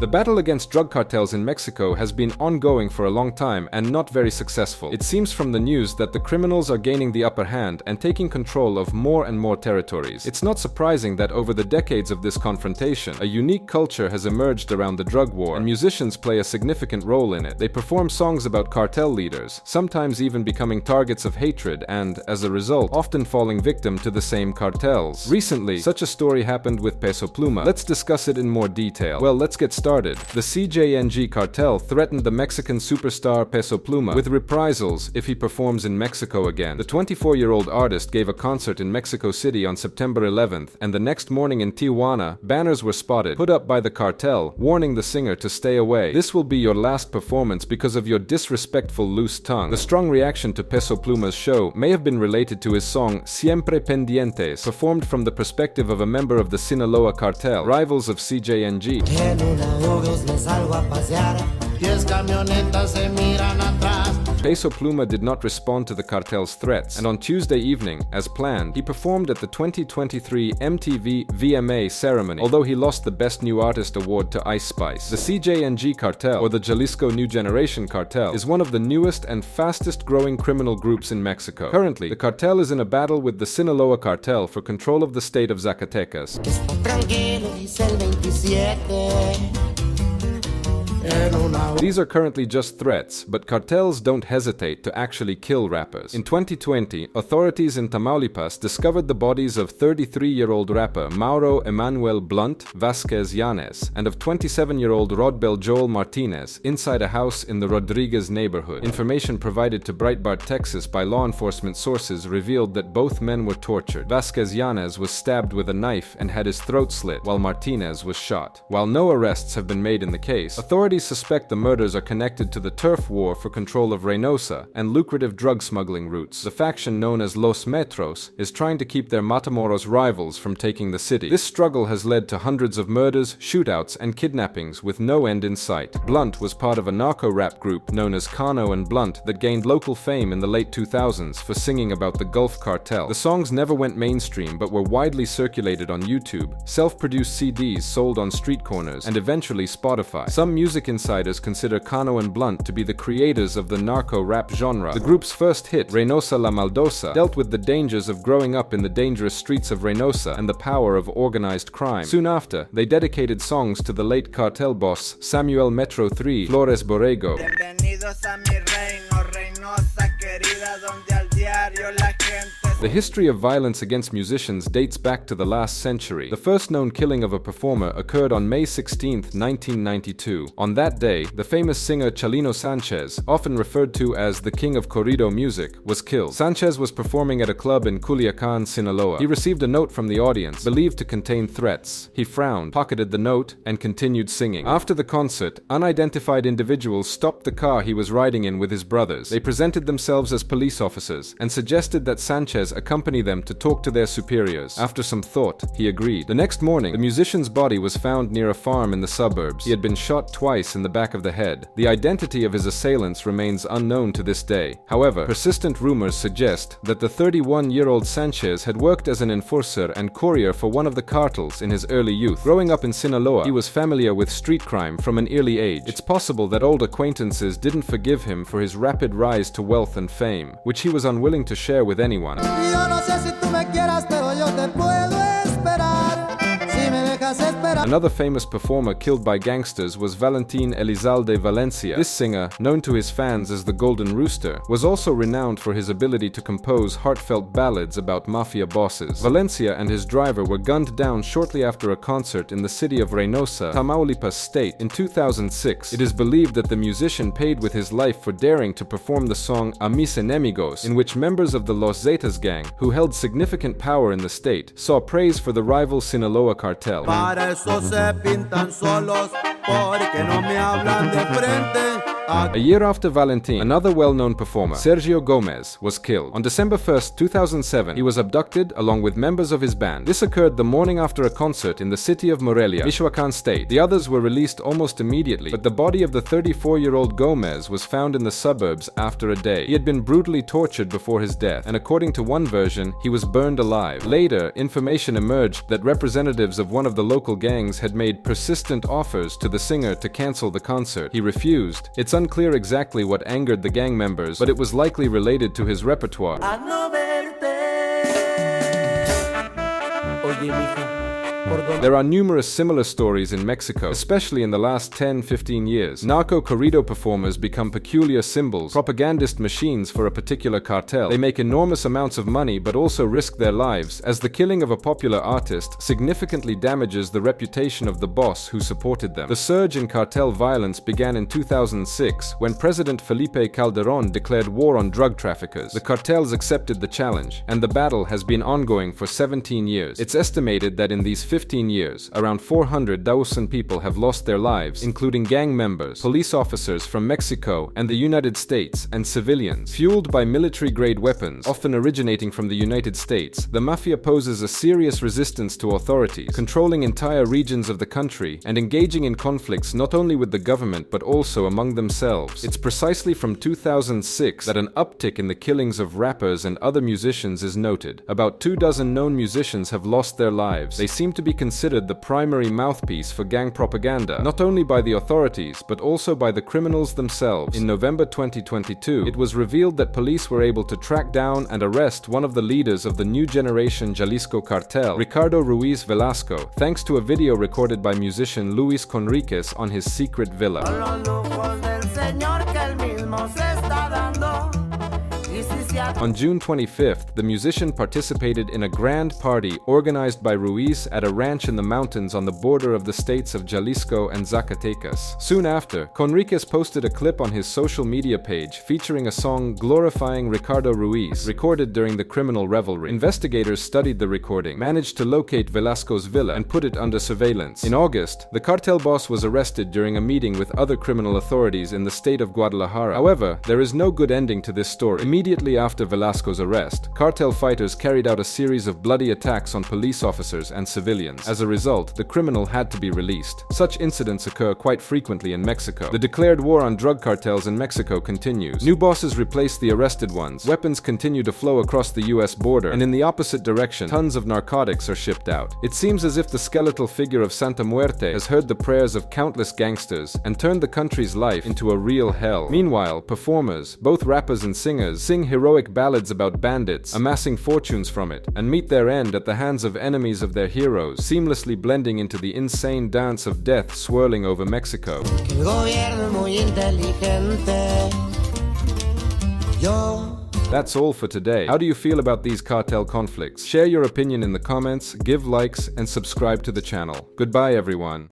The battle against drug cartels in Mexico has been ongoing for a long time and not very successful. It seems from the news that the criminals are gaining the upper hand and taking control of more and more territories. It's not surprising that over the decades of this confrontation, a unique culture has emerged around the drug war, and musicians play a significant role in it. They perform songs about cartel leaders, sometimes even becoming targets of hatred and, as a result, often falling victim to the same cartels. Recently, such a story happened with Peso Pluma. Let's discuss it in more detail. Well, let's get started. The CJNG cartel threatened the Mexican superstar Peso Pluma with reprisals if he performs in Mexico again. The 24-year-old artist gave a concert in Mexico City on September 11th, and the next morning in Tijuana, banners were spotted, put up by the cartel, warning the singer to stay away. This will be your last performance because of your disrespectful loose tongue. The strong reaction to Peso Pluma's show may have been related to his song Siempre Pendientes, performed from the perspective of a member of the Sinaloa cartel, rivals of CJNG. Peso Pluma did not respond to the cartel's threats, and on Tuesday evening, as planned, he performed at the 2023 MTV VMA ceremony, although he lost the Best New Artist award to Ice Spice. The CJNG cartel, or the Jalisco New Generation cartel, is one of the newest and fastest growing criminal groups in Mexico. Currently, the cartel is in a battle with the Sinaloa cartel for control of the state of Zacatecas. These are currently just threats, but cartels don't hesitate to actually kill rappers. In 2020, authorities in Tamaulipas discovered the bodies of 33-year-old rapper Mauro Emmanuel Blunt Vasquez Yanes and of 27-year-old Rodbel Joel Martinez inside a house in the Rodriguez neighborhood. Information provided to Breitbart, Texas by law enforcement sources revealed that both men were tortured. Vasquez Yanes was stabbed with a knife and had his throat slit, while Martinez was shot. While no arrests have been made in the case, authorities suspect the murders are connected to the turf war for control of Reynosa and lucrative drug smuggling routes. The faction known as Los Metros is trying to keep their Matamoros rivals from taking the city. This struggle has led to hundreds of murders, shootouts, and kidnappings with no end in sight. Blunt was part of a narco-rap group known as Cano and Blunt that gained local fame in the late 2000s for singing about the Gulf Cartel. The songs never went mainstream but were widely circulated on YouTube, self-produced CDs sold on street corners, and eventually Spotify. Some music insiders consider Cano and Blunt to be the creators of the narco-rap genre. The group's first hit, Reynosa La Maldosa, dealt with the dangers of growing up in the dangerous streets of Reynosa and the power of organized crime. Soon after, they dedicated songs to the late cartel boss Samuel Metro III Flores Borrego. The history of violence against musicians dates back to the last century. The first known killing of a performer occurred on May 16, 1992. On that day, the famous singer Chalino Sanchez, often referred to as the king of corrido music, was killed. Sanchez was performing at a club in Culiacan, Sinaloa. He received a note from the audience, believed to contain threats. He frowned, pocketed the note, and continued singing. After the concert, unidentified individuals stopped the car he was riding in with his brothers. They presented themselves as police officers and suggested that Sanchez accompany them to talk to their superiors. After some thought, he agreed. The next morning, the musician's body was found near a farm in the suburbs. He had been shot twice in the back of the head. The identity of his assailants remains unknown to this day. However, persistent rumors suggest that the 31-year-old Sanchez had worked as an enforcer and courier for one of the cartels in his early youth. Growing up in Sinaloa, he was familiar with street crime from an early age. It's possible that old acquaintances didn't forgive him for his rapid rise to wealth and fame, which he was unwilling to share with anyone. Yo no sé si tú me quieras, pero yo te puedo esperar. Si me dejas esperar. Another famous performer killed by gangsters was Valentin Elizalde Valencia. This singer, known to his fans as the Golden Rooster, was also renowned for his ability to compose heartfelt ballads about mafia bosses. Valencia and his driver were gunned down shortly after a concert in the city of Reynosa, Tamaulipas State, in 2006. It is believed that the musician paid with his life for daring to perform the song A Mis Enemigos, in which members of the Los Zetas gang, who held significant power in the state, saw praise for the rival Sinaloa cartel. Para eso se pintan solos, porque no me hablan de frente. A year after Valentin, another well-known performer, Sergio Gomez, was killed. On December 1st, 2007, he was abducted along with members of his band. This occurred the morning after a concert in the city of Morelia, Michoacan state. The others were released almost immediately, but the body of the 34-year-old Gomez was found in the suburbs after a day. He had been brutally tortured before his death, and according to one version, he was burned alive. Later, information emerged that representatives of one of the local gangs had made persistent offers to the singer to cancel the concert. He refused. It's unclear exactly what angered the gang members, but it was likely related to his repertoire. There are numerous similar stories in Mexico, especially in the last 10-15 years. Narco corrido performers become peculiar symbols, propagandist machines for a particular cartel. They make enormous amounts of money but also risk their lives, as the killing of a popular artist significantly damages the reputation of the boss who supported them. The surge in cartel violence began in 2006 when President Felipe Calderón declared war on drug traffickers. The cartels accepted the challenge, and the battle has been ongoing for 17 years. It's estimated that in these 15 years, around 400,000 people have lost their lives, including gang members, police officers from Mexico and the United States, and civilians. Fueled by military-grade weapons, often originating from the United States, the mafia poses a serious resistance to authorities, controlling entire regions of the country and engaging in conflicts not only with the government but also among themselves. It's precisely from 2006 that an uptick in the killings of rappers and other musicians is noted. About 24 known musicians have lost their lives. They seem to be considered the primary mouthpiece for gang propaganda, not only by the authorities, but also by the criminals themselves. In November 2022, it was revealed that police were able to track down and arrest one of the leaders of the new generation Jalisco cartel, Ricardo Ruiz Velasco, thanks to a video recorded by musician Luis Conriquez on his secret villa. On June 25th, the musician participated in a grand party organized by Ruiz at a ranch in the mountains on the border of the states of Jalisco and Zacatecas. Soon after, Conriquez posted a clip on his social media page featuring a song glorifying Ricardo Ruiz, recorded during the criminal revelry. Investigators studied the recording, managed to locate Velasco's villa, and put it under surveillance. In August, the cartel boss was arrested during a meeting with other criminal authorities in the state of Guadalajara. However, there is no good ending to this story. Immediately after Velasco's arrest, cartel fighters carried out a series of bloody attacks on police officers and civilians. As a result, the criminal had to be released. Such incidents occur quite frequently in Mexico. The declared war on drug cartels in Mexico continues. New bosses replace the arrested ones. Weapons continue to flow across the US border, and in the opposite direction, tons of narcotics are shipped out. It seems as if the skeletal figure of Santa Muerte has heard the prayers of countless gangsters and turned the country's life into a real hell. Meanwhile, performers, both rappers and singers, sing heroic ballads about bandits, amassing fortunes from it, and meet their end at the hands of enemies of their heroes, seamlessly blending into the insane dance of death swirling over Mexico. That's all for today. How do you feel about these cartel conflicts? Share your opinion in the comments, give likes, and subscribe to the channel. Goodbye, everyone.